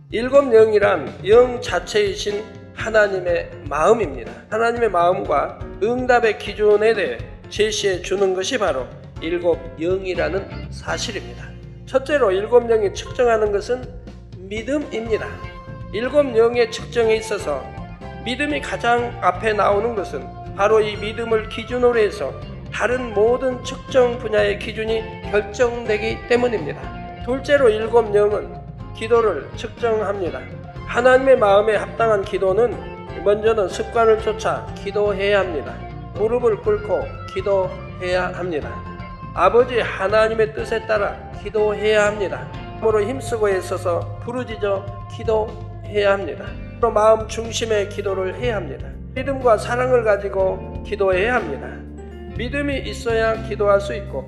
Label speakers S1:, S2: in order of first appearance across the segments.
S1: 일곱 영이란 영 자체이신 하나님의 마음입니다. 하나님의 마음과 응답의 기준에 대해 제시해 주는 것이 바로 일곱 영이라는 사실입니다. 첫째로 일곱 영이 측정하는 것은 믿음입니다. 일곱 영의 측정에 있어서 믿음이 가장 앞에 나오는 것은 바로 이 믿음을 기준으로 해서 다른 모든 측정 분야의 기준이 결정되기 때문입니다. 둘째로 일곱 영은 기도를 측정합니다. 하나님의 마음에 합당한 기도는 먼저는 습관을 쫓아 기도해야 합니다. 무릎을 꿇고 기도해야 합니다. 아버지 하나님의 뜻에 따라 기도해야 합니다. 마음으로 힘쓰고 애써서 부르짖어 기도해야 합니다. 마음 중심의 기도를 해야 합니다. 믿음과 사랑을 가지고 기도해야 합니다. 믿음이 있어야 기도할 수 있고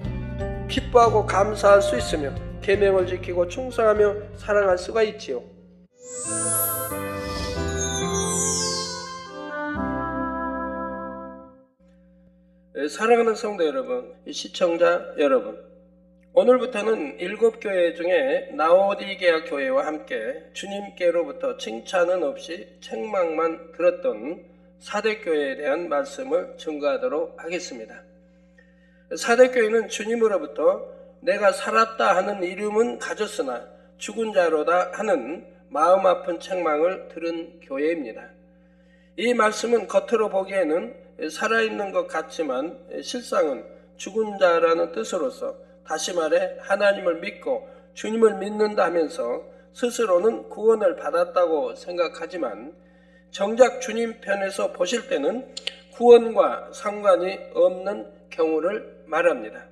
S1: 기뻐하고 감사할 수 있으며 계명을 지키고 충성하며 사랑할 수가 있지요. 사랑하는 성도 여러분, 시청자 여러분, 오늘부터는 일곱 교회 중에 라오디게아 교회와 함께 주님께로부터 칭찬은 없이 책망만 들었던 사대교회에 대한 말씀을 증거하도록 하겠습니다. 사대교회는 주님으로부터 내가 살았다 하는 이름은 가졌으나 죽은 자로다 하는 마음 아픈 책망을 들은 교회입니다. 이 말씀은 겉으로 보기에는 살아있는 것 같지만 실상은 죽은 자라는 뜻으로서, 다시 말해 하나님을 믿고 주님을 믿는다 하면서 스스로는 구원을 받았다고 생각하지만 정작 주님 편에서 보실 때는 구원과 상관이 없는 경우를 말합니다.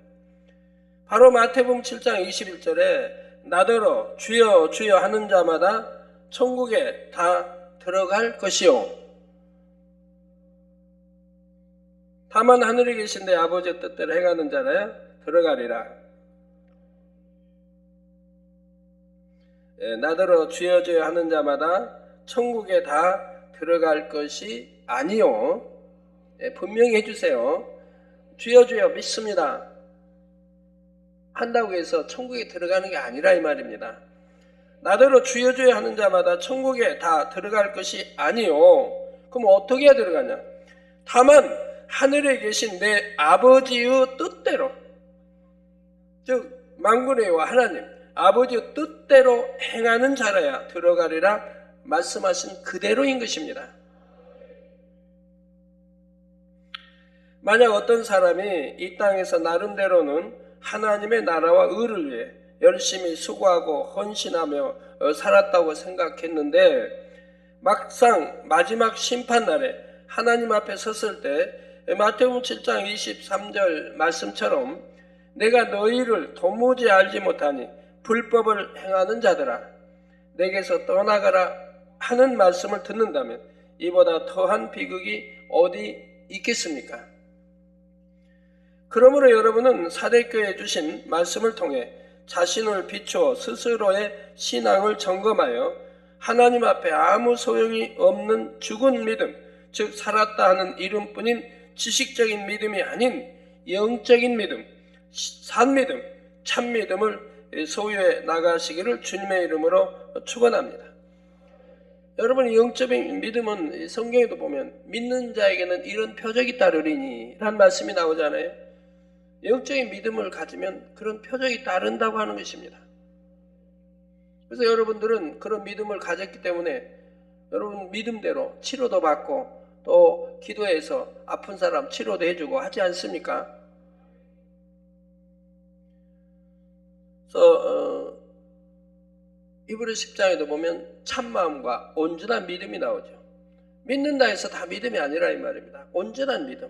S1: 바로 마태복음 7장 21절에 나더러 주여 주여 하는 자마다 천국에 다 들어갈 것이요 다만 하늘에 계신 내 아버지의 뜻대로 행하는 자라야 들어가리라. 나더러 주여 주여 하는 자마다 천국에 다 들어갈 것이 아니요. 분명히 해주세요. 주여 주여 믿습니다 한다고 해서 천국에 들어가는 게 아니라 이 말입니다. 나더러 주여 주여 하는 자마다 천국에 다 들어갈 것이 아니요. 그럼 어떻게 해야 들어가냐? 다만 하늘에 계신 내 아버지의 뜻대로, 즉 만군의 여호와 하나님 아버지의 뜻대로 행하는 자라야 들어가리라 말씀하신 그대로인 것입니다. 만약 어떤 사람이 이 땅에서 나름대로는 하나님의 나라와 의를 위해 열심히 수고하고 헌신하며 살았다고 생각했는데 막상 마지막 심판날에 하나님 앞에 섰을 때 마태복음 7장 23절 말씀처럼 내가 너희를 도무지 알지 못하니 불법을 행하는 자들아 내게서 떠나가라 하는 말씀을 듣는다면 이보다 더한 비극이 어디 있겠습니까? 그러므로 여러분은 사대교회에 주신 말씀을 통해 자신을 비추어 스스로의 신앙을 점검하여 하나님 앞에 아무 소용이 없는 죽은 믿음, 즉 살았다 하는 이름뿐인 지식적인 믿음이 아닌 영적인 믿음, 산 믿음, 참 믿음을 소유해 나가시기를 주님의 이름으로 축원합니다. 여러분, 영적인 믿음은 성경에도 보면 믿는 자에게는 이런 표적이 따르리니 라는 말씀이 나오잖아요. 영적인 믿음을 가지면 그런 표적이 따른다고 하는 것입니다. 그래서 여러분들은 그런 믿음을 가졌기 때문에 여러분 믿음대로 치료도 받고 또 기도해서 아픈 사람 치료도 해주고 하지 않습니까? 그래서 히브리 10장에도 보면 참마음과 온전한 믿음이 나오죠. 믿는다 해서 다 믿음이 아니라 이 말입니다. 온전한 믿음.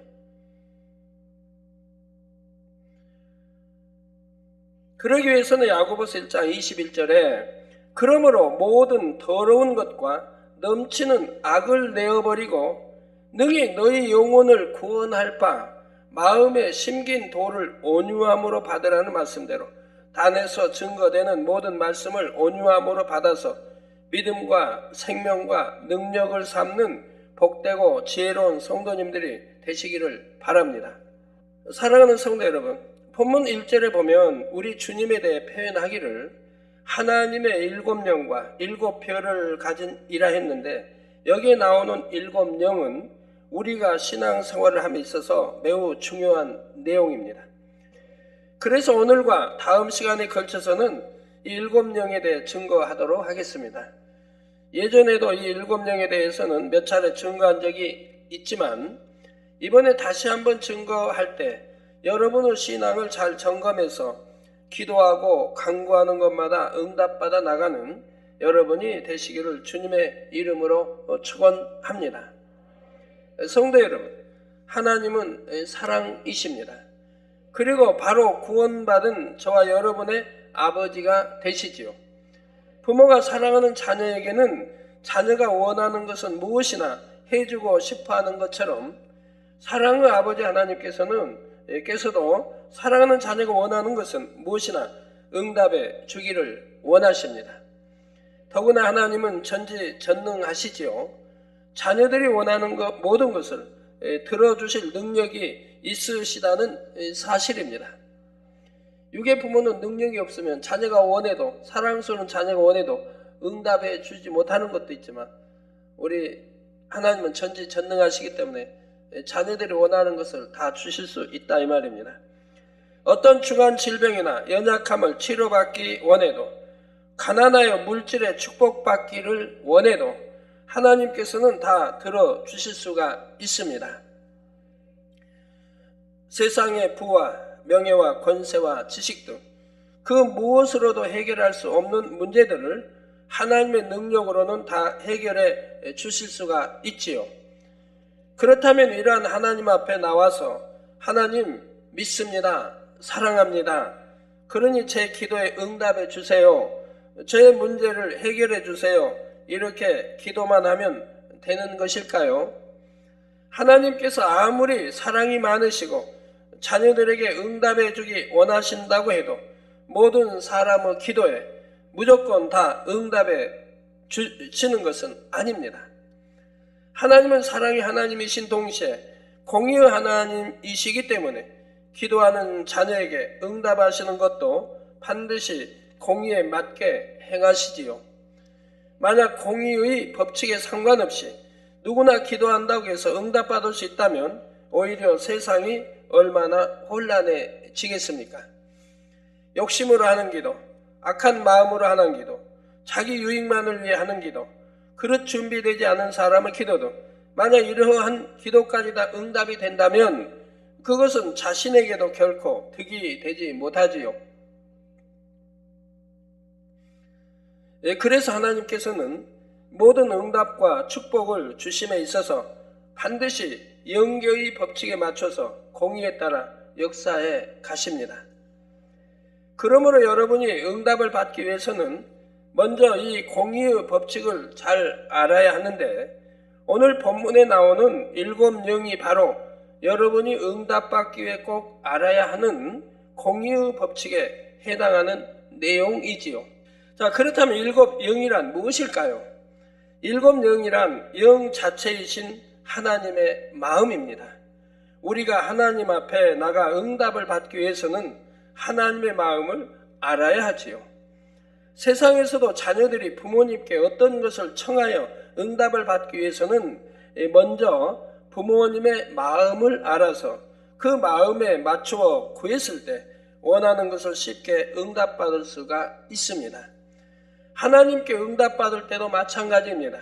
S1: 그러기 위해서는 야고보서 1장 21절에 그러므로 모든 더러운 것과 넘치는 악을 내어버리고 능히 너희 영혼을 구원할 바 마음에 심긴 도를 온유함으로 받으라는 말씀대로 단에서 증거되는 모든 말씀을 온유함으로 받아서 믿음과 생명과 능력을 삼는 복되고 지혜로운 성도님들이 되시기를 바랍니다. 사랑하는 성도 여러분, 본문 1절에 보면 우리 주님에 대해 표현하기를 하나님의 일곱 영과 일곱 별을 가진 이라 했는데, 여기에 나오는 일곱 영은 우리가 신앙생활을 함에 있어서 매우 중요한 내용입니다. 그래서 오늘과 다음 시간에 걸쳐서는 이 일곱 영에 대해 증거하도록 하겠습니다. 예전에도 이 일곱 영에 대해서는 몇 차례 증거한 적이 있지만, 이번에 다시 한번 증거할 때 여러분의 신앙을 잘 점검해서 기도하고 간구하는 것마다 응답받아 나가는 여러분이 되시기를 주님의 이름으로 축원합니다. 성도 여러분, 하나님은 사랑이십니다. 그리고 바로 구원받은 저와 여러분의 아버지가 되시지요. 부모가 사랑하는 자녀에게는 자녀가 원하는 것은 무엇이나 해주고 싶어하는 것처럼, 사랑의 아버지 하나님께서도 사랑하는 자녀가 원하는 것은 무엇이나 응답해 주기를 원하십니다. 더구나 하나님은 전지전능하시지요. 자녀들이 원하는 모든 것을 들어주실 능력이 있으시다는 사실입니다. 육의 부모는 능력이 없으면 자녀가 원해도, 사랑스러운 자녀가 원해도 응답해 주지 못하는 것도 있지만, 우리 하나님은 전지전능하시기 때문에 자녀들이 원하는 것을 다 주실 수 있다 이 말입니다. 어떤 중한 질병이나 연약함을 치료받기 원해도, 가난하여 물질에 축복받기를 원해도 하나님께서는 다 들어주실 수가 있습니다. 세상의 부와 명예와 권세와 지식 등 그 무엇으로도 해결할 수 없는 문제들을 하나님의 능력으로는 다 해결해 주실 수가 있지요. 그렇다면 이러한 하나님 앞에 나와서 하나님 믿습니다, 사랑합니다, 그러니 제 기도에 응답해 주세요, 저의 문제를 해결해 주세요, 이렇게 기도만 하면 되는 것일까요? 하나님께서 아무리 사랑이 많으시고 자녀들에게 응답해 주기 원하신다고 해도 모든 사람의 기도에 무조건 다 응답해 주시는 것은 아닙니다. 하나님은 사랑의 하나님이신 동시에 공의의 하나님이시기 때문에 기도하는 자녀에게 응답하시는 것도 반드시 공의에 맞게 행하시지요. 만약 공의의 법칙에 상관없이 누구나 기도한다고 해서 응답받을 수 있다면 오히려 세상이 얼마나 혼란해지겠습니까? 욕심으로 하는 기도, 악한 마음으로 하는 기도, 자기 유익만을 위해 하는 기도, 그릇 준비되지 않은 사람의 기도도 만약 이러한 기도까지 다 응답이 된다면 그것은 자신에게도 결코 득이 되지 못하지요. 그래서 하나님께서는 모든 응답과 축복을 주심에 있어서 반드시 영계의 법칙에 맞춰서 공의에 따라 역사해 가십니다. 그러므로 여러분이 응답을 받기 위해서는 먼저 이 공의의 법칙을 잘 알아야 하는데, 오늘 본문에 나오는 일곱 영이 바로 여러분이 응답받기 위해 꼭 알아야 하는 공의의 법칙에 해당하는 내용이지요. 자, 그렇다면 일곱 영이란 무엇일까요? 일곱 영이란 영 자체이신 하나님의 마음입니다. 우리가 하나님 앞에 나가 응답을 받기 위해서는 하나님의 마음을 알아야 하지요. 세상에서도 자녀들이 부모님께 어떤 것을 청하여 응답을 받기 위해서는 먼저 부모님의 마음을 알아서 그 마음에 맞추어 구했을 때 원하는 것을 쉽게 응답받을 수가 있습니다. 하나님께 응답받을 때도 마찬가지입니다.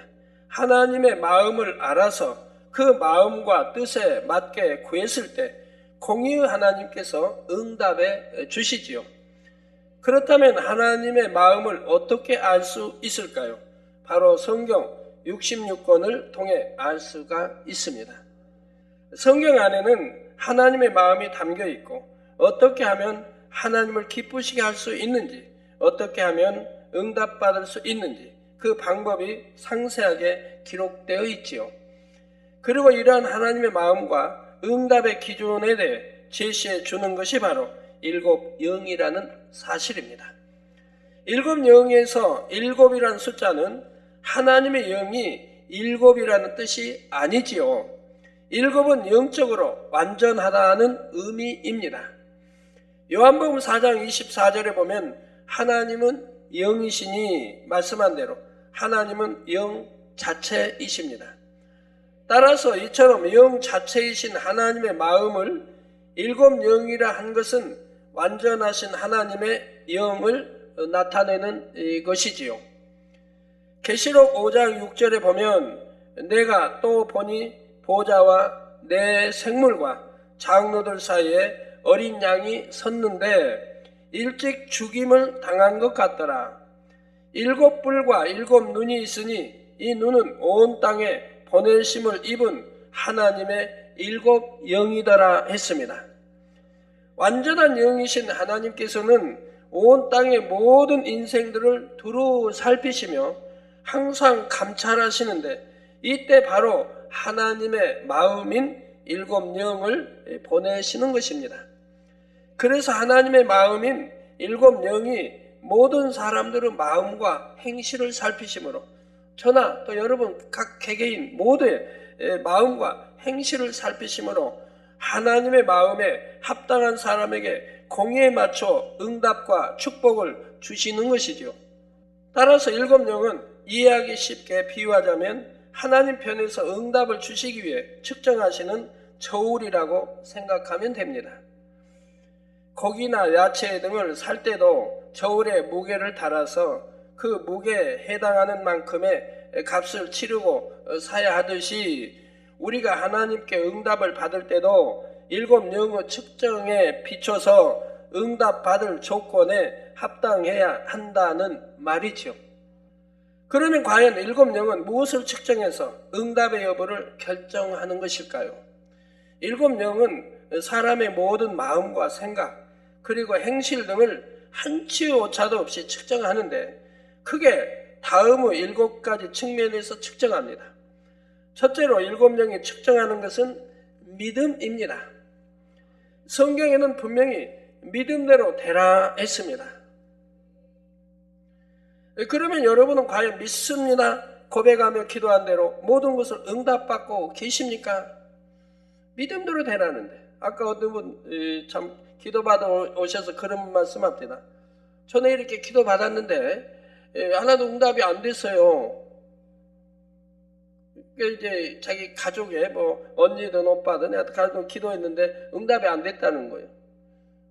S1: 하나님의 마음을 알아서 그 마음과 뜻에 맞게 구했을 때 공의의 하나님께서 응답해 주시지요. 그렇다면 하나님의 마음을 어떻게 알 수 있을까요? 바로 성경 66권을 통해 알 수가 있습니다. 성경 안에는 하나님의 마음이 담겨 있고 어떻게 하면 하나님을 기쁘시게 할 수 있는지, 어떻게 하면 응답받을 수 있는지 그 방법이 상세하게 기록되어 있지요. 그리고 이러한 하나님의 마음과 응답의 기준에 대해 제시해 주는 것이 바로 일곱 영이라는 사실입니다. 일곱 영에서 일곱이라는 숫자는 하나님의 영이 일곱이라는 뜻이 아니지요. 일곱은 영적으로 완전하다는 의미입니다. 요한복음 4장 24절에 보면 하나님은 영이시니 말씀한 대로 하나님은 영 자체이십니다. 따라서 이처럼 영 자체이신 하나님의 마음을 일곱 영이라 한 것은 완전하신 하나님의 영을 나타내는 것이지요. 계시록 5장 6절에 보면 내가 또 보니 보좌와 내 생물과 장로들 사이에 어린 양이 섰는데 일찍 죽임을 당한 것 같더라. 일곱 뿔과 일곱 눈이 있으니 이 눈은 온 땅에 보내심을 입은 하나님의 일곱 영이더라 했습니다. 완전한 영이신 하나님께서는 온 땅의 모든 인생들을 두루 살피시며 항상 감찰하시는데 이때 바로 하나님의 마음인 일곱 영을 보내시는 것입니다. 그래서 하나님의 마음인 일곱 영이 모든 사람들의 마음과 행실을 살피심으로 저나 또 여러분 각 개개인 모두의 마음과 행실을 살피심으로 하나님의 마음에 합당한 사람에게 공의에 맞춰 응답과 축복을 주시는 것이죠. 따라서 일곱 영은 이해하기 쉽게 비유하자면 하나님 편에서 응답을 주시기 위해 측정하시는 저울이라고 생각하면 됩니다. 고기나 야채 등을 살 때도 저울에 무게를 달아서 그 무게에 해당하는 만큼의 값을 치르고 사야 하듯이 우리가 하나님께 응답을 받을 때도 일곱 영의 측정에 비춰서 응답받을 조건에 합당해야 한다는 말이죠. 그러면 과연 일곱 영은 무엇을 측정해서 응답의 여부를 결정하는 것일까요? 일곱 영은 사람의 모든 마음과 생각 그리고 행실 등을 한치 오차도 없이 측정하는데 크게 다음의 일곱 가지 측면에서 측정합니다. 첫째로 일곱 영이 측정하는 것은 믿음입니다. 성경에는 분명히 믿음대로 되라 했습니다. 그러면 여러분은 과연 믿습니다 고백하며 기도한 대로 모든 것을 응답받고 계십니까? 믿음대로 되라는데 아까 어떤 분 참 기도받아 오셔서 그런 말씀합니다. 전에 이렇게 기도받았는데 하나도 응답이 안 됐어요. 이제 자기 가족에 뭐 언니든 오빠든 가족 기도했는데 응답이 안 됐다는 거예요.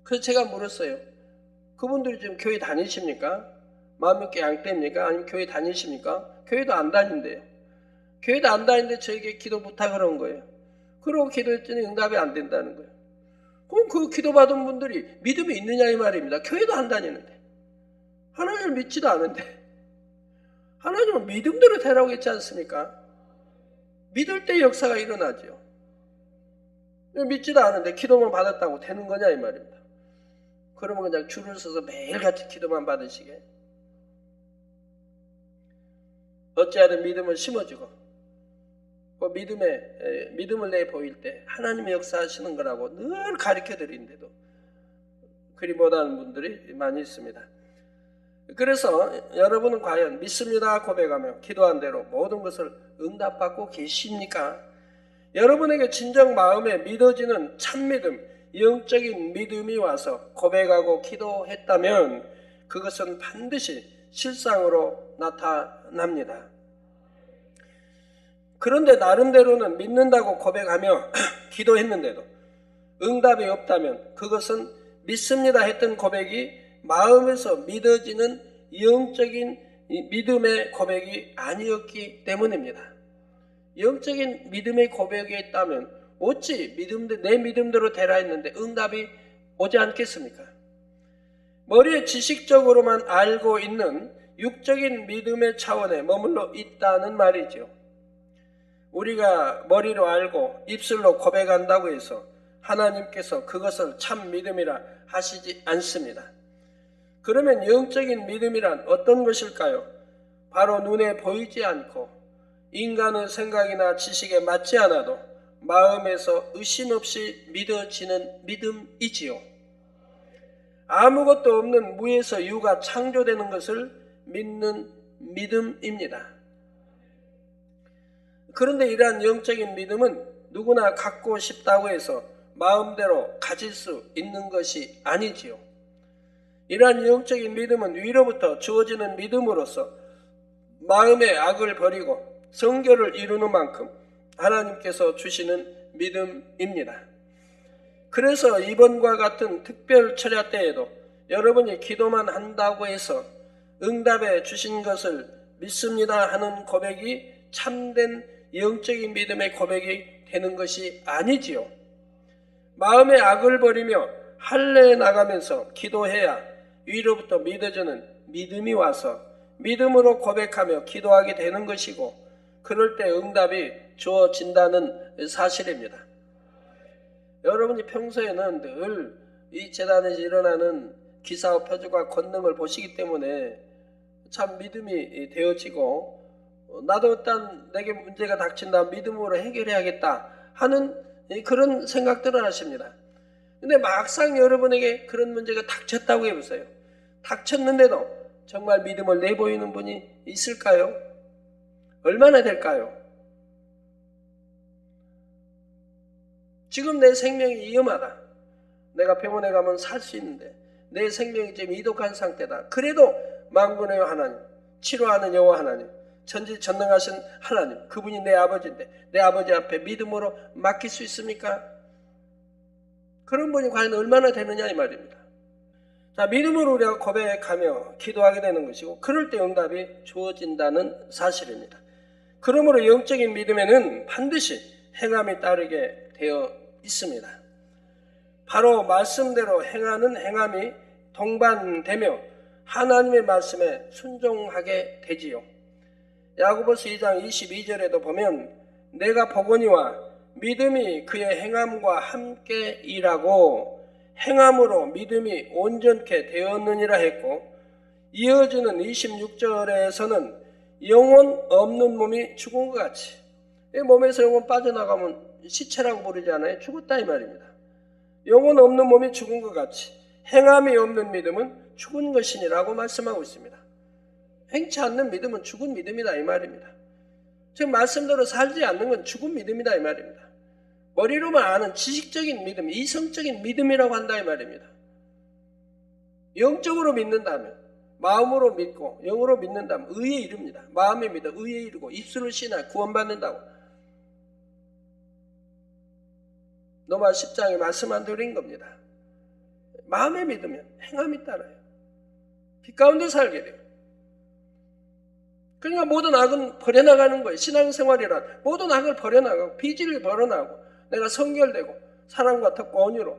S1: 그래서 제가 물었어요. 그분들이 지금 교회 다니십니까? 마음이 양떼입니까? 아니면 교회 다니십니까? 교회도 안 다닌대요. 교회도 안 다니는데 저에게 기도 부탁을 한 거예요. 그러고 기도했더니 응답이 안 된다는 거예요. 그럼 그 기도받은 분들이 믿음이 있느냐 이 말입니다. 교회도 안 다니는데 하나님을 믿지도 않은데 하나님은 믿음대로 되라고 했지 않습니까? 믿을 때 역사가 일어나죠. 믿지도 않은데 기도만 받았다고 되는 거냐 이 말입니다. 그러면 그냥 줄을 서서 매일같이 기도만 받으시게. 어찌하든 믿음을 심어주고 그 믿음을 내 보일 때 하나님의 역사하시는 거라고 늘 가르쳐 드리는데도 그리 못하는 분들이 많이 있습니다. 그래서 여러분은 과연 믿습니다 고백하며 기도한 대로 모든 것을 응답받고 계십니까? 여러분에게 진정 마음에 믿어지는 참믿음, 영적인 믿음이 와서 고백하고 기도했다면 그것은 반드시 실상으로 나타납니다. 그런데 나름대로는 믿는다고 고백하며 기도했는데도 응답이 없다면 그것은 믿습니다 했던 고백이 마음에서 믿어지는 영적인 믿음의 고백이 아니었기 때문입니다. 영적인 믿음의 고백이 있다면 어찌 내 믿음대로 되라 했는데 응답이 오지 않겠습니까? 머리에 지식적으로만 알고 있는 육적인 믿음의 차원에 머물러 있다는 말이죠. 우리가 머리로 알고 입술로 고백한다고 해서 하나님께서 그것을 참 믿음이라 하시지 않습니다. 그러면 영적인 믿음이란 어떤 것일까요? 바로 눈에 보이지 않고 인간의 생각이나 지식에 맞지 않아도 마음에서 의심 없이 믿어지는 믿음이지요. 아무것도 없는 무에서 유가 창조되는 것을 믿는 믿음입니다. 그런데 이러한 영적인 믿음은 누구나 갖고 싶다고 해서 마음대로 가질 수 있는 것이 아니지요. 이러한 영적인 믿음은 위로부터 주어지는 믿음으로서 마음의 악을 버리고 성결을 이루는 만큼 하나님께서 주시는 믿음입니다. 그래서 이번과 같은 특별 철야 때에도 여러분이 기도만 한다고 해서 응답해 주신 것을 믿습니다 하는 고백이 참된 영적인 믿음의 고백이 되는 것이 아니지요. 마음의 악을 버리며 할례에 나가면서 기도해야 위로부터 믿어주는 믿음이 와서 믿음으로 고백하며 기도하게 되는 것이고, 그럴 때 응답이 주어진다는 사실입니다. 여러분이 평소에는 늘 이 재단에서 일어나는 기사와 표적과 권능을 보시기 때문에 참 믿음이 되어지고, 나도 어떤 내게 문제가 닥친다 믿음으로 해결해야겠다 하는 그런 생각들을 하십니다. 근데 막상 여러분에게 그런 문제가 닥쳤다고 해보세요. 닥쳤는데도 정말 믿음을 내보이는 분이 있을까요? 얼마나 될까요? 지금 내 생명이 위험하다. 내가 병원에 가면 살 수 있는데 내 생명이 지금 이독한 상태다. 그래도 만군의 하나님, 치료하는 여호와 하나님, 전지전능하신 하나님, 그분이 내 아버지인데 내 아버지 앞에 믿음으로 맡길 수 있습니까? 그런 분이 과연 얼마나 되느냐 이 말입니다. 자, 믿음으로 우리가 고백하며 기도하게 되는 것이고, 그럴 때 응답이 주어진다는 사실입니다. 그러므로 영적인 믿음에는 반드시 행함이 따르게 되어 있습니다. 바로 말씀대로 행하는 행함이 동반되며 하나님의 말씀에 순종하게 되지요. 야고보서 2장 22절에도 보면 내가 보거니와 믿음이 그의 행함과 함께 일하고 행함으로 믿음이 온전케 되었느니라 했고, 이어지는 26절에서는 영혼 없는 몸이 죽은 것 같이, 몸에서 영혼 빠져나가면 시체라고 부르지 않아요? 죽었다 이 말입니다. 영혼 없는 몸이 죽은 것 같이 행함이 없는 믿음은 죽은 것이니라고 말씀하고 있습니다. 행치 않는 믿음은 죽은 믿음이다 이 말입니다. 지금 말씀대로 살지 않는 건 죽은 믿음이다 이 말입니다. 머리로만 아는 지식적인 믿음, 이성적인 믿음이라고 한다 이 말입니다. 영적으로 믿는다면, 마음으로 믿고 영으로 믿는다면 의에 이릅니다. 마음에 믿어 의에 이르고 입술을 신하 구원받는다고 로마 10장에 말씀한 드린 겁니다. 마음에 믿으면 행함이 따라요. 빛 가운데 살게 돼요. 그러니까 모든 악은 버려나가는 거예요. 신앙생활이란 모든 악을 버려나가고 비질을 버려나가고 내가 성결되고 사랑과 덕과 온유로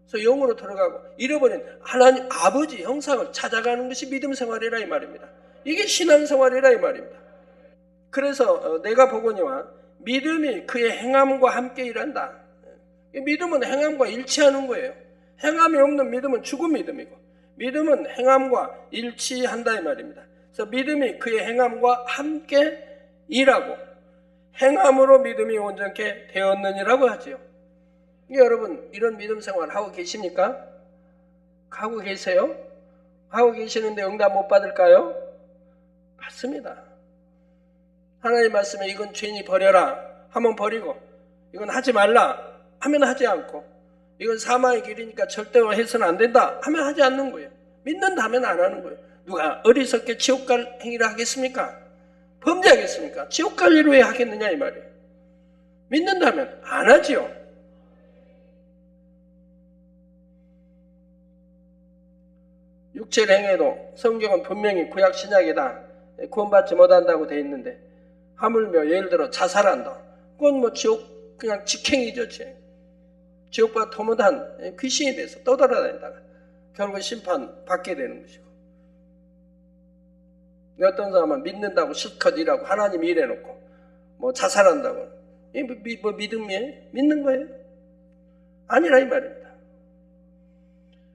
S1: 그래서 영으로 들어가고 잃어버린 하나님 아버지 형상을 찾아가는 것이 믿음 생활이라 이 말입니다. 이게 신앙생활이라 이 말입니다. 그래서 내가 보거니와 믿음이 그의 행함과 함께 일한다. 믿음은 행함과 일치하는 거예요. 행함이 없는 믿음은 죽은 믿음이고, 믿음은 행함과 일치한다 이 말입니다. 그래서 믿음이 그의 행함과 함께 일하고 행함으로 믿음이 온전케 되었느니라고 하지요. 여러분 이런 믿음 생활 하고 계십니까? 하고 계세요? 하고 계시는데 응답 못 받을까요? 받습니다. 하나님 말씀에 이건 죄니 버려라 하면 버리고, 이건 하지 말라 하면 하지 않고, 이건 사망의 길이니까 절대로 해서는 안 된다 하면 하지 않는 거예요. 믿는다면 안 하는 거예요. 누가 어리석게 지옥 갈 행위를 하겠습니까? 범죄하겠습니까? 지옥 갈 일을 왜 하겠느냐 이 말이에요. 믿는다면 안 하지요. 육체를 행해도 성경은 분명히 구약 신약이다 구원받지 못한다고 돼 있는데, 하물며 예를 들어 자살한다, 그건 뭐 지옥 그냥 직행이죠. 지옥보다 더 못한 귀신이 돼서 떠돌아다니다가 결국 심판 받게 되는 것이고, 어떤 사람은 믿는다고 실컷 일하고 하나님 일해놓고 뭐 자살한다고 뭐 믿음이에요? 믿는 거예요? 아니라 이 말입니다.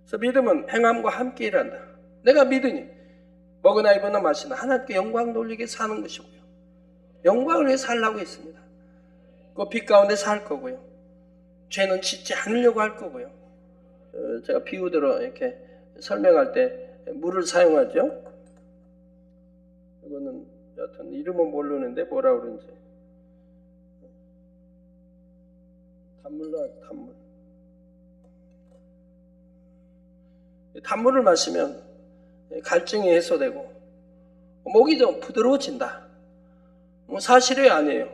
S1: 그래서 믿음은 행함과 함께 일한다. 내가 믿으니 먹으나 입으나 마시나 하나님께 영광 돌리게 사는 것이고요, 영광을 위해 살라고 했습니다. 그 빛 가운데 살 거고요, 죄는 짓지 않으려고 할 거고요. 제가 비유대로 이렇게 설명할 때 물을 사용하죠. 이거는 여튼 이름은 모르는데 뭐라 그러는지. 단물로 하죠, 단물. 단물을 마시면 갈증이 해소되고 목이 좀 부드러워진다. 뭐 사실이에요, 아니에요?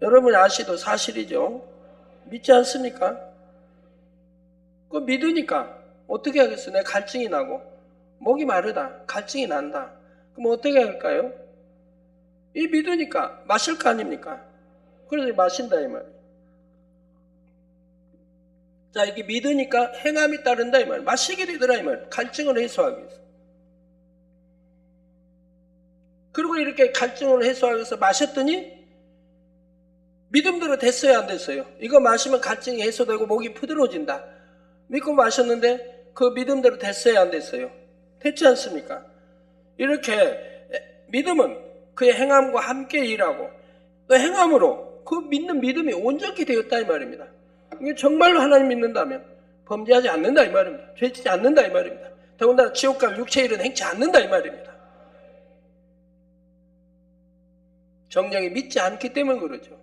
S1: 여러분이 아시도 사실이죠. 믿지 않습니까? 그거 믿으니까 어떻게 하겠어요? 내가 갈증이 나고 목이 마르다, 갈증이 난다. 그럼 어떻게 할까요? 이 믿으니까 마실 거 아닙니까? 그래서 마신다 이 말이에요. 자, 이게 믿으니까 행함이 따른다 이 말이에요. 마시게 되더라 이 말이에요. 갈증을 해소하기 위해서. 그리고 이렇게 갈증을 해소하기 위해서 마셨더니 믿음대로 됐어요, 안 됐어요? 이거 마시면 갈증이 해소되고 목이 부드러워진다. 믿고 마셨는데 그 믿음대로 됐어요, 안 됐어요? 됐지 않습니까? 이렇게 믿음은 그의 행함과 함께 일하고 또 행함으로 그 믿는 믿음이 온전히 되었다 이 말입니다. 이게 정말로 하나님 믿는다면 범죄하지 않는다 이 말입니다. 죄짓지 않는다 이 말입니다. 더군다나 지옥 갈 육체의 일은 행치 않는다 이 말입니다. 정령이 믿지 않기 때문에 그러죠.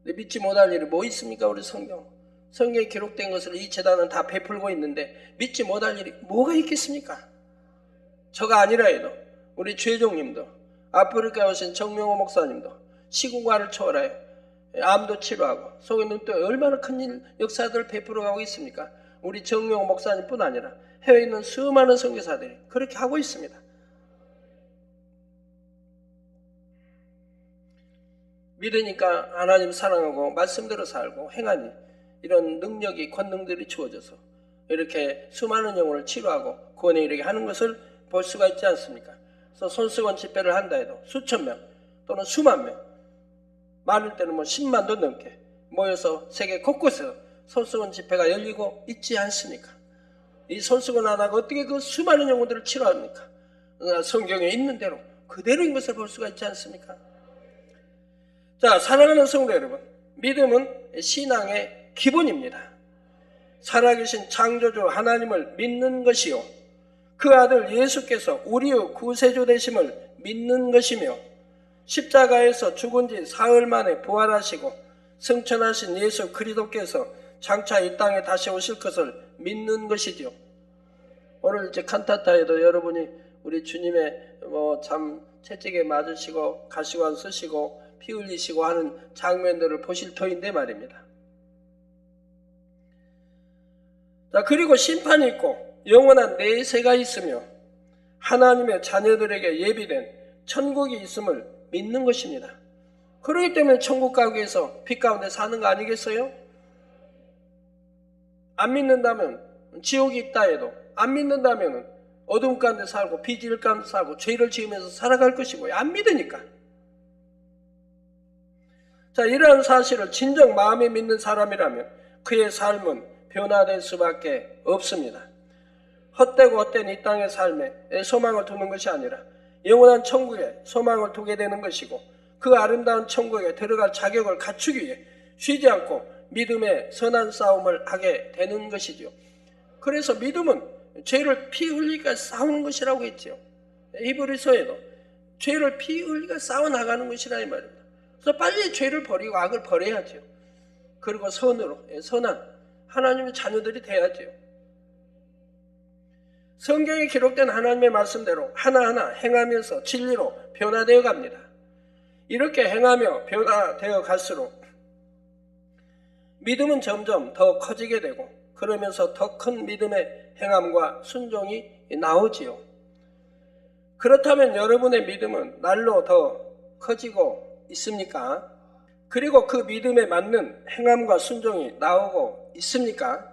S1: 근데 믿지 못할 일이 뭐 있습니까? 우리 성경에 기록된 것을 이 재단은 다 베풀고 있는데 믿지 못할 일이 뭐가 있겠습니까? 저가 아니라 해도 우리 최종님도 아프리카에 오신 정명호 목사님도 시궁과를 초월하여 암도 치료하고 속에 눈도 얼마나 큰 역사들을 베풀어가고 있습니까? 우리 정명호 목사님뿐 아니라 해외에 있는 수많은 선교사들이 그렇게 하고 있습니다. 믿으니까 하나님 사랑하고 말씀대로 살고 행하니 이런 능력이 권능들이 주어져서 이렇게 수많은 영혼을 치료하고 구원에 이르게 하는 것을 볼 수가 있지 않습니까? 그래서 손수건 집회를 한다 해도 수천 명 또는 수만 명, 많을 때는 10만도 넘게 모여서 세계 곳곳에서 손수건 집회가 열리고 있지 않습니까? 이 손수건 하나가 어떻게 그 수많은 영혼들을 치료합니까? 성경에 있는 대로 그대로인 것을 볼 수가 있지 않습니까? 자, 사랑하는 성도 여러분, 믿음은 신앙의 기본입니다. 살아계신 창조주 하나님을 믿는 것이요, 그 아들 예수께서 우리의 구세주 되심을 믿는 것이며 십자가에서 죽은 지 사흘 만에 부활하시고 승천하신 예수 그리스도께서 장차 이 땅에 다시 오실 것을 믿는 것이죠. 오늘 이제 칸타타에도 여러분이 우리 주님의 참 채찍에 맞으시고 가시관 쓰시고 피 흘리시고 하는 장면들을 보실 터인데 말입니다. 자, 그리고 심판이 있고 영원한 내세가 있으며 하나님의 자녀들에게 예비된 천국이 있음을 믿는 것입니다. 그렇기 때문에 천국 가기 위해서 빛 가운데 사는 거 아니겠어요? 안 믿는다면 지옥이 있다 해도 안 믿는다면 어둠 가운데 살고 비질 가운데 살고 죄를 지으면서 살아갈 것이고요. 안 믿으니까. 자, 이러한 사실을 진정 마음에 믿는 사람이라면 그의 삶은 변화될 수밖에 없습니다. 헛되고 헛된 이 땅의 삶에 소망을 두는 것이 아니라 영원한 천국에 소망을 두게 되는 것이고 그 아름다운 천국에 들어갈 자격을 갖추기 위해 쉬지 않고 믿음의 선한 싸움을 하게 되는 것이죠. 그래서 믿음은 죄를 피 흘리기가 싸우는 것이라고 했죠. 히브리서에도 죄를 피 흘리기가 싸워나가는 것이라 이 말입니다. 그래서 빨리 죄를 버리고 악을 버려야죠. 그리고 선으로, 선한 하나님의 자녀들이 돼야죠. 성경에 기록된 하나님의 말씀대로 하나하나 행하면서 진리로 변화되어 갑니다. 이렇게 행하며 변화되어 갈수록 믿음은 점점 더 커지게 되고 그러면서 더 큰 믿음의 행함과 순종이 나오지요. 그렇다면 여러분의 믿음은 날로 더 커지고 있습니까? 그리고 그 믿음에 맞는 행함과 순종이 나오고 있습니까?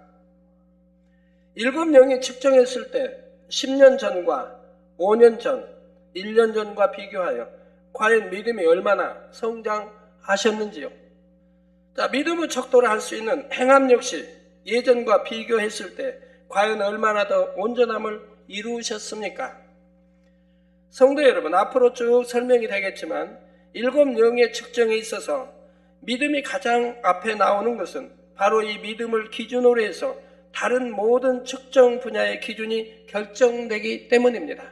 S1: 7영이 측정했을 때 10년 전과 5년 전, 1년 전과 비교하여 과연 믿음이 얼마나 성장하셨는지요? 자, 믿음의 척도를 할 수 있는 행함 역시 예전과 비교했을 때 과연 얼마나 더 온전함을 이루셨습니까? 성도 여러분, 앞으로 쭉 설명이 되겠지만 7영의 측정에 있어서 믿음이 가장 앞에 나오는 것은 바로 이 믿음을 기준으로 해서 다른 모든 측정 분야의 기준이 결정되기 때문입니다.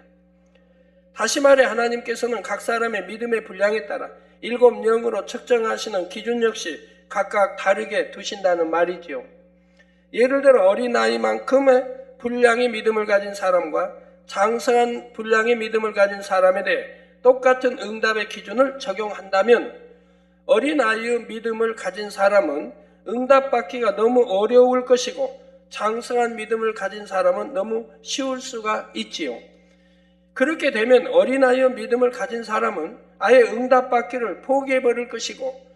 S1: 다시 말해 하나님께서는 각 사람의 믿음의 분량에 따라 7영으로 측정하시는 기준 역시 각각 다르게 두신다는 말이지요. 예를 들어 어린아이만큼의 분량의 믿음을 가진 사람과 장성한 분량의 믿음을 가진 사람에 대해 똑같은 응답의 기준을 적용한다면 어린아이의 믿음을 가진 사람은 응답받기가 너무 어려울 것이고 장성한 믿음을 가진 사람은 너무 쉬울 수가 있지요. 그렇게 되면 어린아이의 믿음을 가진 사람은 아예 응답받기를 포기해버릴 것이고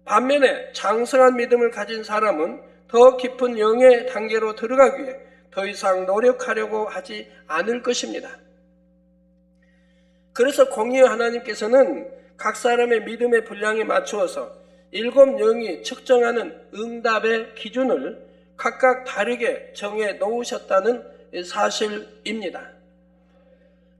S1: 반면에 장성한 믿음을 가진 사람은 더 깊은 영의 단계로 들어가기 위해 더 이상 노력하려고 하지 않을 것입니다. 그래서 공의의 하나님께서는 각 사람의 믿음의 분량에 맞추어서 7 영이 측정하는 응답의 기준을 각각 다르게 정해 놓으셨다는 사실입니다.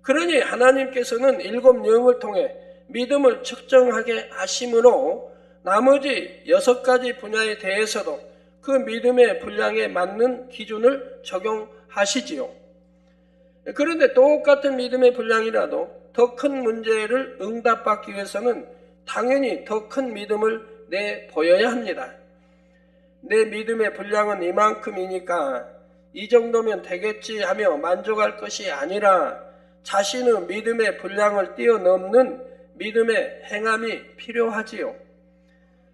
S1: 그러니 하나님께서는 7 영을 통해 믿음을 측정하게 하심으로 나머지 6가지 분야에 대해서도 그 믿음의 분량에 맞는 기준을 적용하시지요. 그런데 똑같은 믿음의 분량이라도 더 큰 문제를 응답받기 위해서는 당연히 더 큰 믿음을 내보여야 합니다. 내 믿음의 분량은 이만큼이니까 이 정도면 되겠지 하며 만족할 것이 아니라 자신의 믿음의 분량을 뛰어넘는 믿음의 행함이 필요하지요.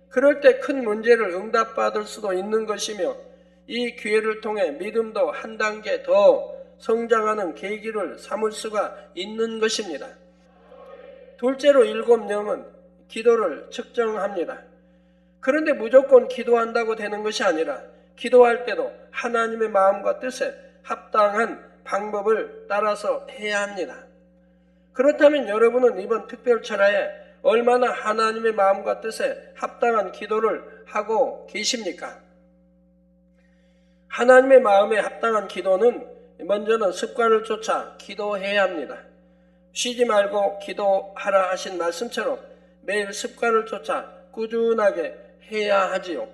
S1: 그럴 때 큰 문제를 응답받을 수도 있는 것이며 이 기회를 통해 믿음도 한 단계 더 성장하는 계기를 삼을 수가 있는 것입니다. 둘째로 7 영은 기도를 측정합니다. 그런데 무조건 기도한다고 되는 것이 아니라 기도할 때도 하나님의 마음과 뜻에 합당한 방법을 따라서 해야 합니다. 그렇다면 여러분은 이번 특별철야에 얼마나 하나님의 마음과 뜻에 합당한 기도를 하고 계십니까? 하나님의 마음에 합당한 기도는 먼저는 습관을 쫓아 기도해야 합니다. 쉬지 말고 기도하라 하신 말씀처럼 매일 습관을 쫓아 꾸준하게 해야 하지요.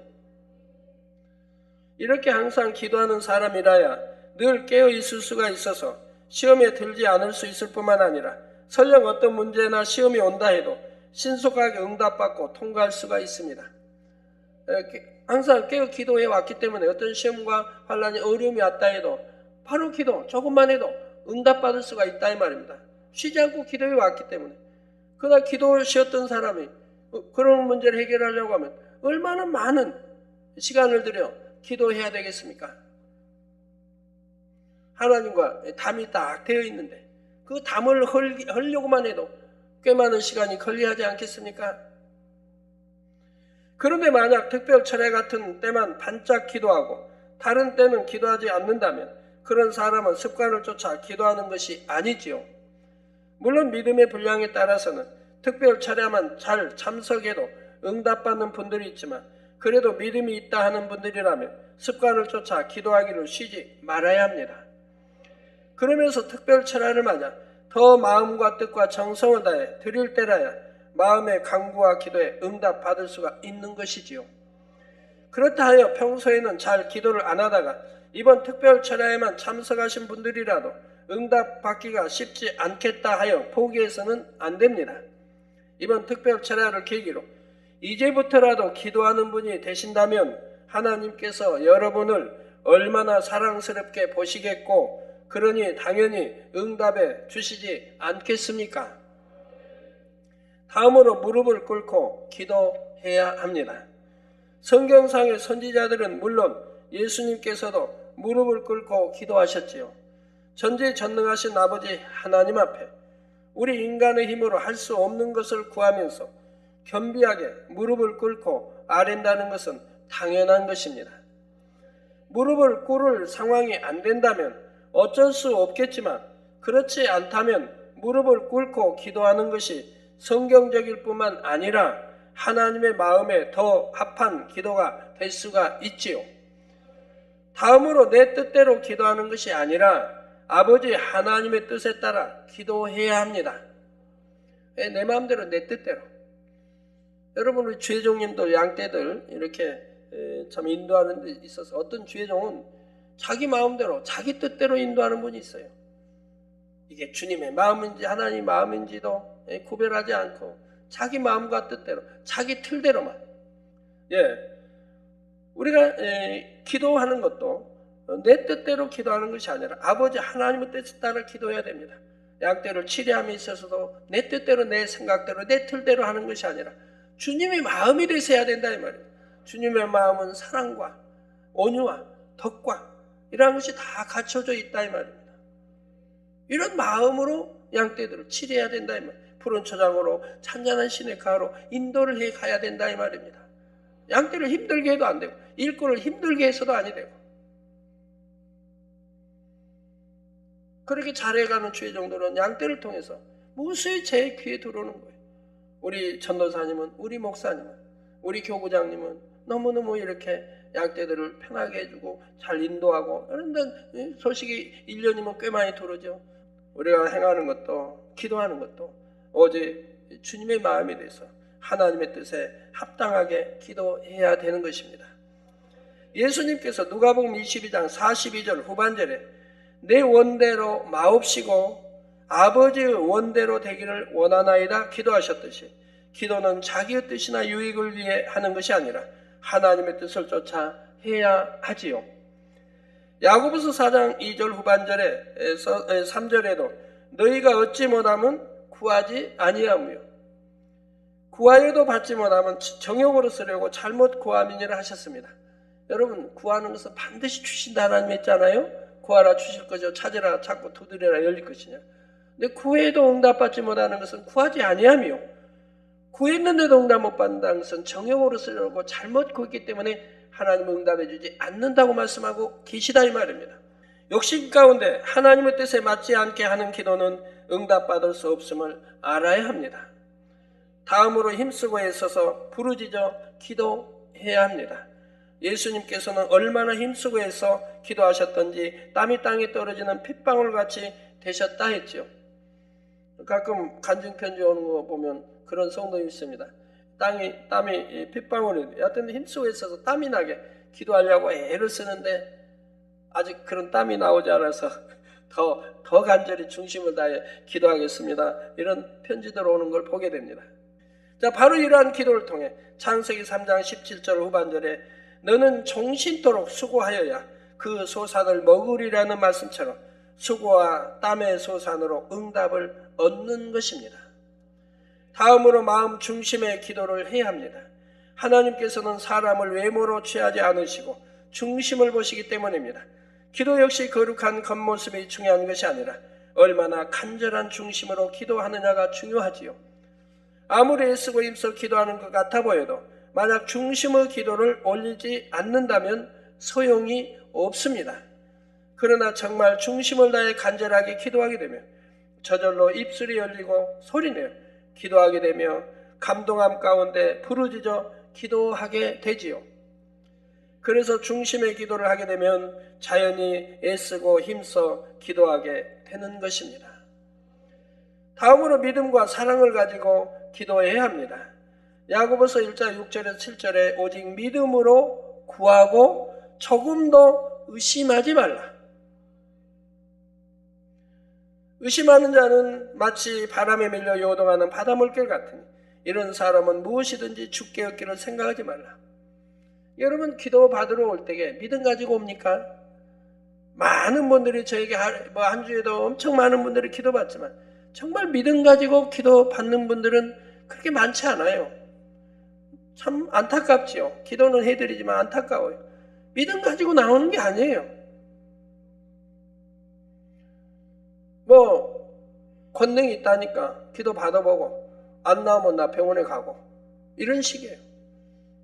S1: 이렇게 항상 기도하는 사람이라야 늘 깨어 있을 수가 있어서 시험에 들지 않을 수 있을 뿐만 아니라 설령 어떤 문제나 시험이 온다 해도 신속하게 응답받고 통과할 수가 있습니다. 항상 깨어 기도해 왔기 때문에 어떤 시험과 환난이 어려움이 왔다 해도 바로 기도, 조금만 해도 응답받을 수가 있다 이 말입니다. 쉬지 않고 기도해 왔기 때문에. 그러나 기도 쉬었던 사람이 그런 문제를 해결하려고 하면 얼마나 많은 시간을 들여 기도해야 되겠습니까? 하나님과 담이 딱 되어 있는데 그 담을 헐려고만 해도 꽤 많은 시간이 걸려야지 않겠습니까? 그런데 만약 특별철야 같은 때만 반짝 기도하고 다른 때는 기도하지 않는다면 그런 사람은 습관을 쫓아 기도하는 것이 아니지요. 물론 믿음의 분량에 따라서는 특별철야만 잘 참석해도 응답받는 분들이 있지만 그래도 믿음이 있다 하는 분들이라면 습관을 쫓아 기도하기를 쉬지 말아야 합니다. 그러면서 특별철야를 맞아 더 마음과 뜻과 정성을 다해 드릴 때라야 마음의 간구와 기도에 응답받을 수가 있는 것이지요. 그렇다 하여 평소에는 잘 기도를 안 하다가 이번 특별철야에만 참석하신 분들이라도 응답받기가 쉽지 않겠다 하여 포기해서는 안 됩니다. 이번 특별철야를 계기로 이제부터라도 기도하는 분이 되신다면 하나님께서 여러분을 얼마나 사랑스럽게 보시겠고 그러니 당연히 응답해 주시지 않겠습니까? 다음으로 무릎을 꿇고 기도해야 합니다. 성경상의 선지자들은 물론 예수님께서도 무릎을 꿇고 기도하셨지요. 전지전능하신 아버지 하나님 앞에 우리 인간의 힘으로 할 수 없는 것을 구하면서 겸비하게 무릎을 꿇고 아랜다는 것은 당연한 것입니다. 무릎을 꿇을 상황이 안 된다면 어쩔 수 없겠지만 그렇지 않다면 무릎을 꿇고 기도하는 것이 성경적일 뿐만 아니라 하나님의 마음에 더 합한 기도가 될 수가 있지요. 다음으로 내 뜻대로 기도하는 것이 아니라 아버지 하나님의 뜻에 따라 기도해야 합니다. 내 마음대로 내 뜻대로. 여러분 우리 주혜종님도 양떼들 이렇게 참 인도하는 데 있어서 어떤 주혜종은 자기 마음대로 자기 뜻대로 인도하는 분이 있어요. 이게 주님의 마음인지 하나님의 마음인지도 구별하지 않고 자기 마음과 뜻대로 자기 틀대로만. 우리가 기도하는 것도 내 뜻대로 기도하는 것이 아니라 아버지 하나님의 뜻에 따라 기도해야 됩니다. 양떼를 치리함에 있어서도 내 뜻대로 내 생각대로 내 틀대로 하는 것이 아니라 주님의 마음이 돼서 해야 된다 이 말이에요. 주님의 마음은 사랑과 온유와 덕과 이러한 것이 다 갖춰져 있다 이 말입니다. 이런 마음으로 양떼들을 치료해야 된다 이 말이에요. 푸른 초장으로 찬잔한 시냇가로 인도를 해 가야 된다 이 말입니다. 양떼를 힘들게 해도 안 되고 일꾼을 힘들게 해서도 아니 되고 그렇게 잘해가는 주의 정도는 양떼를 통해서 무수히 제 귀에 들어오는 거예요. 우리 전도사님은, 우리 목사님은, 우리 교구장님은 너무너무 이렇게 양떼들을 편하게 해주고 잘 인도하고 그런데 소식이 1년이면 꽤 많이 들어오죠. 우리가 행하는 것도 기도하는 것도 오직 주님의 마음에 대해서 하나님의 뜻에 합당하게 기도해야 되는 것입니다. 예수님께서 누가복음 22장 42절 후반절에 내 원대로 마옵시고 아버지의 원대로 되기를 원하나이다 기도하셨듯이 기도는 자기의 뜻이나 유익을 위해 하는 것이 아니라 하나님의 뜻을 쫓아 해야 하지요. 야고보서 4장 2절 후반절에 3절에도 너희가 얻지 못하면 구하지 아니하며 구하여도 받지 못하면 정욕으로 쓰려고 잘못 구함이니라 하셨습니다. 여러분 구하는 것은 반드시 주신다 하나님 했잖아요. 구하라 주실 것이요 찾으라 찾고 두드리라 열릴 것이냐. 근데 구해도 응답받지 못하는 것은 구하지 아니하며 구했는데도 응답 못 받는다는 것은 정욕으로 쓰려고 잘못 구했기 때문에 하나님은 응답해 주지 않는다고 말씀하고 계시다 이 말입니다. 욕심 가운데 하나님의 뜻에 맞지 않게 하는 기도는 응답받을 수 없음을 알아야 합니다. 다음으로 힘쓰고 애써서 부르짖어 기도해야 합니다. 예수님께서는 얼마나 힘쓰고 해서 기도하셨던지 땀이 땅에 떨어지는 핏방울같이 되셨다 했죠. 가끔 간증편지 오는 거 보면 그런 성도가 있습니다. 땀이 핏방울이 여하튼 힘쓰고 있어서 땀이 나게 기도하려고 애를 쓰는데 아직 그런 땀이 나오지 않아서 더 간절히 중심을 다해 기도하겠습니다. 이런 편지들 오는 걸 보게 됩니다. 자, 바로 이러한 기도를 통해 창세기 3장 17절 후반절에 너는 종신토록 수고하여야 그 소산을 먹으리라는 말씀처럼 수고와 땀의 소산으로 응답을 얻는 것입니다. 다음으로 마음 중심의 기도를 해야 합니다. 하나님께서는 사람을 외모로 취하지 않으시고 중심을 보시기 때문입니다. 기도 역시 거룩한 겉모습이 중요한 것이 아니라 얼마나 간절한 중심으로 기도하느냐가 중요하지요. 아무리 애쓰고 힘써 기도하는 것 같아 보여도 만약 중심의 기도를 올리지 않는다면 소용이 없습니다. 그러나 정말 중심을 다해 간절하게 기도하게 되면 저절로 입술이 열리고 소리내어 기도하게 되며 감동함 가운데 부르짖어 기도하게 되지요. 그래서 중심의 기도를 하게 되면 자연히 애쓰고 힘써 기도하게 되는 것입니다. 다음으로 믿음과 사랑을 가지고 기도해야 합니다. 야고보서 1장 6절에서 7절에 오직 믿음으로 구하고 조금도 의심하지 말라. 의심하는 자는 마치 바람에 밀려 요동하는 바닷물결 같으니 이런 사람은 무엇이든지 죽게 얻기를 생각하지 말라. 여러분 기도 받으러 올 때에 믿음 가지고 옵니까? 많은 분들이 저에게 한 주에도 엄청 많은 분들이 기도 받지만 정말 믿음 가지고 기도 받는 분들은 그렇게 많지 않아요. 참 안타깝지요. 기도는 해드리지만 안타까워요. 믿음 가지고 나오는 게 아니에요. 권능이 있다니까 기도 받아보고 안 나오면 나 병원에 가고 이런 식이에요.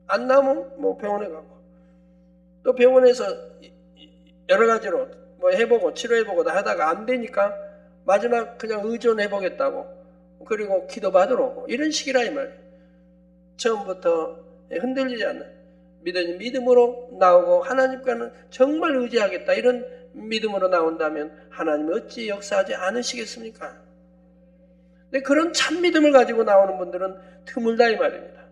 S1: 안 나오면 병원에 가고 또 병원에서 여러 가지로 해보고 치료해보고 다 하다가 안 되니까 마지막 그냥 의존해보겠다고 그리고 기도 받으러 오고 이런 식이라 이 말이에요. 처음부터 흔들리지 않는 믿음으로 나오고 하나님과는 정말 의지하겠다 이런 믿음으로 나온다면 하나님은 어찌 역사하지 않으시겠습니까? 근데 그런 참 믿음을 가지고 나오는 분들은 드물다 이 말입니다.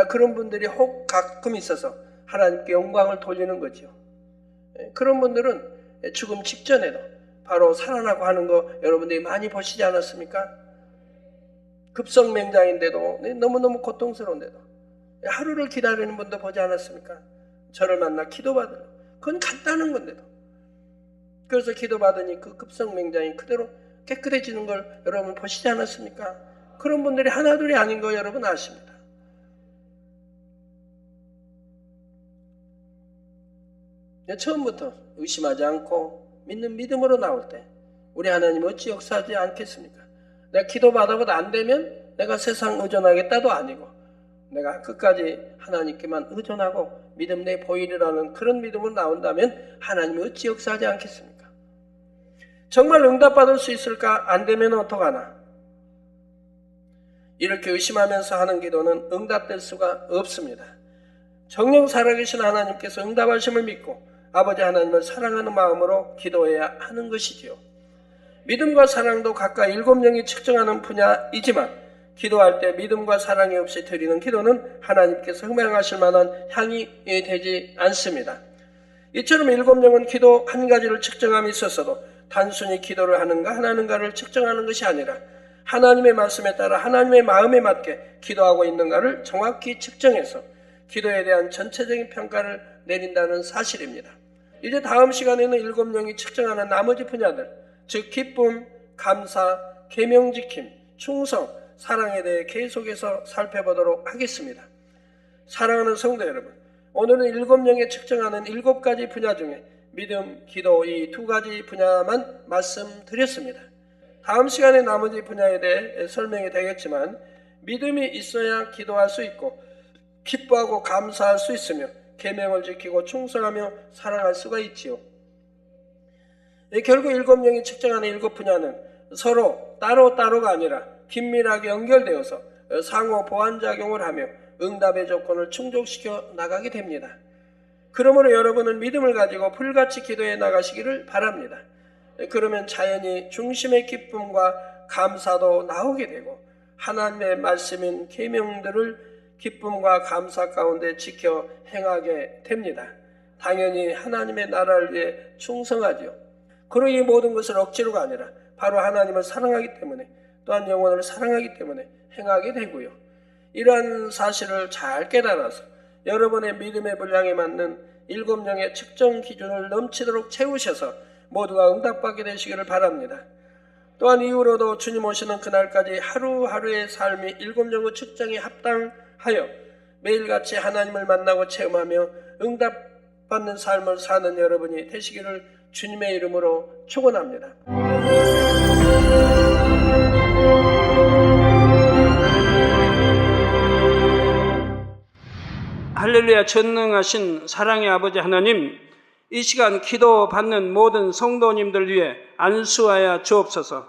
S1: 그런 분들이 혹 가끔 있어서 하나님께 영광을 돌리는 거죠. 그런 분들은 죽음 직전에도 바로 살아나고 하는 거 여러분들이 많이 보시지 않았습니까? 급성맹장인데도 너무너무 고통스러운데도 하루를 기다리는 분도 보지 않았습니까? 저를 만나 기도받으러 그건 간단한 건데도. 그래서 기도받으니 그 급성맹장이 그대로 깨끗해지는 걸 여러분 보시지 않았습니까? 그런 분들이 하나둘이 아닌 거 여러분 아십니다. 처음부터 의심하지 않고 믿는 믿음으로 나올 때 우리 하나님 어찌 역사하지 않겠습니까? 내가 기도받아도 안 되면 내가 세상 의존하겠다도 아니고 내가 끝까지 하나님께만 의존하고 믿음 내 보이리라는 그런 믿음으로 나온다면 하나님이 어찌 역사하지 않겠습니까? 정말 응답받을 수 있을까? 안 되면 어떡하나? 이렇게 의심하면서 하는 기도는 응답될 수가 없습니다. 정녕 살아계신 하나님께서 응답하심을 믿고 아버지 하나님을 사랑하는 마음으로 기도해야 하는 것이지요. 믿음과 사랑도 각각 7영이 측정하는 분야이지만 기도할 때 믿음과 사랑이 없이 드리는 기도는 하나님께서 흠양하실 만한 향이 되지 않습니다. 이처럼 7영은 기도 한 가지를 측정함이 있었어도 단순히 기도를 하는가 안 하는가를 측정하는 것이 아니라 하나님의 말씀에 따라 하나님의 마음에 맞게 기도하고 있는가를 정확히 측정해서 기도에 대한 전체적인 평가를 내린다는 사실입니다. 이제 다음 시간에는 7영이 측정하는 나머지 분야들, 즉 기쁨, 감사, 계명지킴, 충성, 사랑에 대해 계속해서 살펴보도록 하겠습니다. 사랑하는 성도 여러분, 오늘은 7영에 측정하는 7가지 분야 중에 믿음, 기도 이 2가지 분야만 말씀드렸습니다. 다음 시간에 나머지 분야에 대해 설명이 되겠지만 믿음이 있어야 기도할 수 있고 기뻐하고 감사할 수 있으며 계명을 지키고 충성하며 사랑할 수가 있지요. 결국 7영이 측정하는 7 분야는 서로 따로따로가 아니라 긴밀하게 연결되어서 상호 보완작용을 하며 응답의 조건을 충족시켜 나가게 됩니다. 그러므로 여러분은 믿음을 가지고 불같이 기도해 나가시기를 바랍니다. 그러면 자연히 중심의 기쁨과 감사도 나오게 되고 하나님의 말씀인 계명들을 기쁨과 감사 가운데 지켜 행하게 됩니다. 당연히 하나님의 나라를 위해 충성하지요. 그러 이 모든 것을 억지로가 아니라 바로 하나님을 사랑하기 때문에 또한 영혼을 사랑하기 때문에 행하게 되고요. 이러한 사실을 잘 깨달아서 여러분의 믿음의 분량에 맞는 7영의 측정 기준을 넘치도록 채우셔서 모두가 응답받게 되시기를 바랍니다. 또한 이후로도 주님 오시는 그날까지 하루하루의 삶이 7영의 측정에 합당하여 매일같이 하나님을 만나고 체험하며 응답받는 삶을 사는 여러분이 되시기를 주님의 이름으로 축원합니다.
S2: 할렐루야. 전능하신 사랑의 아버지 하나님, 이 시간 기도받는 모든 성도님들 위해 안수하여 주옵소서.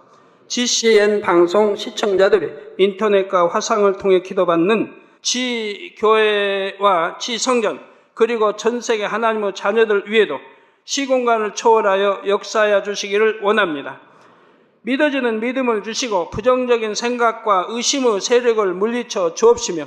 S2: GCN 방송 시청자들이 인터넷과 화상을 통해 기도받는 지교회와 지성전 그리고 전세계 하나님의 자녀들 위에도 시공간을 초월하여 역사하여 주시기를 원합니다. 믿어지는 믿음을 주시고 부정적인 생각과 의심의 세력을 물리쳐 주옵시며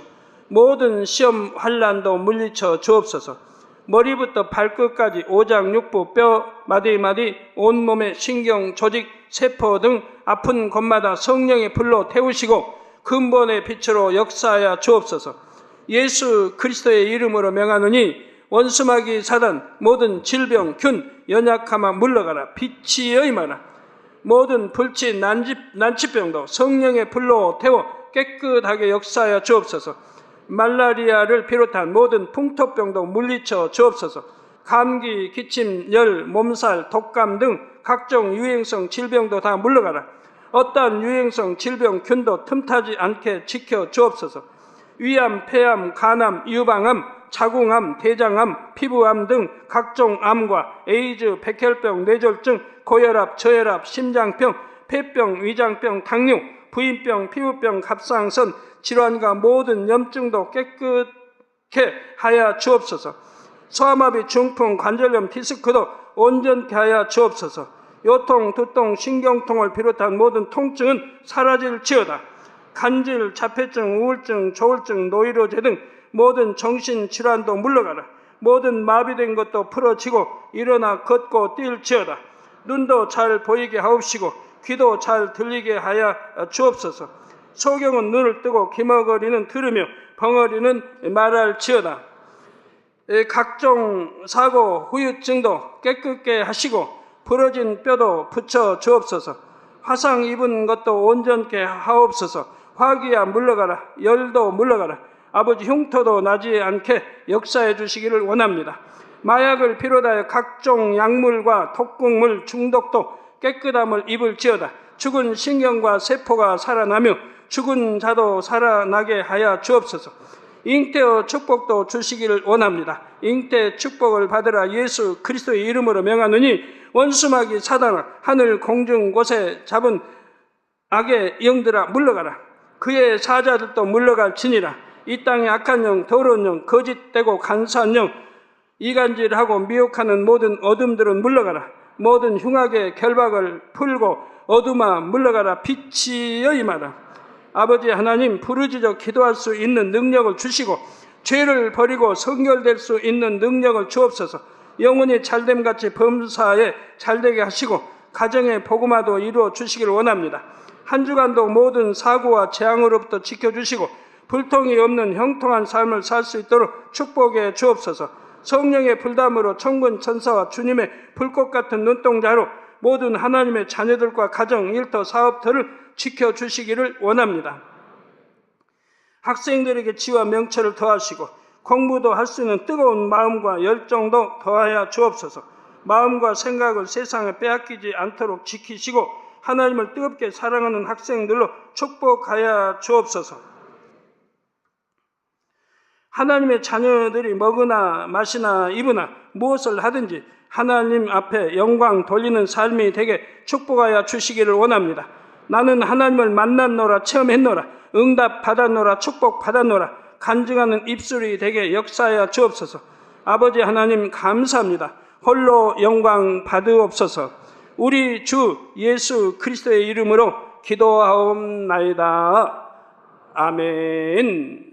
S2: 모든 시험 환난도 물리쳐 주옵소서. 머리부터 발끝까지 오장육부 뼈 마디마디 온몸의 신경 조직 세포 등 아픈 곳마다 성령의 불로 태우시고 근본의 빛으로 역사하여 주옵소서. 예수 그리스도의 이름으로 명하노니 원수마귀 사단 모든 질병 균 연약함아 물러가라. 빛이 임하라. 모든 불치 난치병도 성령의 불로 태워 깨끗하게 역사하여 주옵소서. 말라리아를 비롯한 모든 풍토병도 물리쳐 주옵소서. 감기, 기침, 열, 몸살, 독감 등 각종 유행성 질병도 다 물러가라. 어떠한 유행성 질병 균도 틈타지 않게 지켜 주옵소서. 위암, 폐암, 간암, 유방암, 자궁암, 대장암, 피부암 등 각종 암과 에이즈, 백혈병, 뇌졸중, 고혈압, 저혈압, 심장병, 폐병, 위장병, 당뇨, 부인병, 피부병, 갑상선, 질환과 모든 염증도 깨끗게 하여 주옵소서. 소아마비, 중풍, 관절염, 디스크도 온전케 하여 주옵소서. 요통, 두통, 신경통을 비롯한 모든 통증은 사라질지어다. 간질, 자폐증, 우울증, 조울증, 노이로제 등 모든 정신질환도 물러가라. 모든 마비된 것도 풀어지고 일어나 걷고 뛸지어다. 눈도 잘 보이게 하옵시고 귀도 잘 들리게 하여 주옵소서. 소경은 눈을 뜨고 기머거리는 들으며 벙어리는 말할지어다. 각종 사고, 후유증도 깨끗게 하시고 부러진 뼈도 붙여 주옵소서. 화상 입은 것도 온전케 하옵소서. 화기야 물러가라. 열도 물러가라. 아버지 흉터도 나지 않게 역사해 주시기를 원합니다. 마약을 비롯하여 각종 약물과 독극물 중독도 깨끗함을 입을지어다. 죽은 신경과 세포가 살아나며 죽은 자도 살아나게 하여 주옵소서. 잉태의 축복도 주시기를 원합니다. 잉태 축복을 받으라. 예수 그리스도의 이름으로 명하노니 원수마귀 사단아, 하늘 공중 곳에 잡은 악의 영들아 물러가라. 그의 사자들도 물러갈지니라. 이 땅의 악한 영, 더러운 영, 거짓되고 간사한 영, 이간질하고 미혹하는 모든 어둠들은 물러가라. 모든 흉악의 결박을 풀고 어둠아 물러가라. 빛이여 임하라. 아버지 하나님, 부르짖어 기도할 수 있는 능력을 주시고 죄를 버리고 성결될 수 있는 능력을 주옵소서. 영혼이 잘됨같이 범사에 잘되게 하시고 가정의 복음화도 이루어 주시기를 원합니다. 한 주간도 모든 사고와 재앙으로부터 지켜주시고 불통이 없는 형통한 삶을 살 수 있도록 축복해 주옵소서. 성령의 불담으로 천군 천사와 주님의 불꽃 같은 눈동자로 모든 하나님의 자녀들과 가정, 일터, 사업들을 지켜주시기를 원합니다. 학생들에게 지와 명철을 더하시고 공부도 할 수 있는 뜨거운 마음과 열정도 더하여 주옵소서. 마음과 생각을 세상에 빼앗기지 않도록 지키시고 하나님을 뜨겁게 사랑하는 학생들로 축복하여 주옵소서. 하나님의 자녀들이 먹으나 마시나 입으나 무엇을 하든지 하나님 앞에 영광 돌리는 삶이 되게 축복하여 주시기를 원합니다. 나는 하나님을 만났노라, 체험했노라, 응답 받았노라, 축복 받았노라, 간증하는 입술이 되게 역사하여 주옵소서. 아버지 하나님 감사합니다. 홀로 영광 받으옵소서. 우리 주 예수 그리스도의 이름으로 기도하옵나이다. 아멘.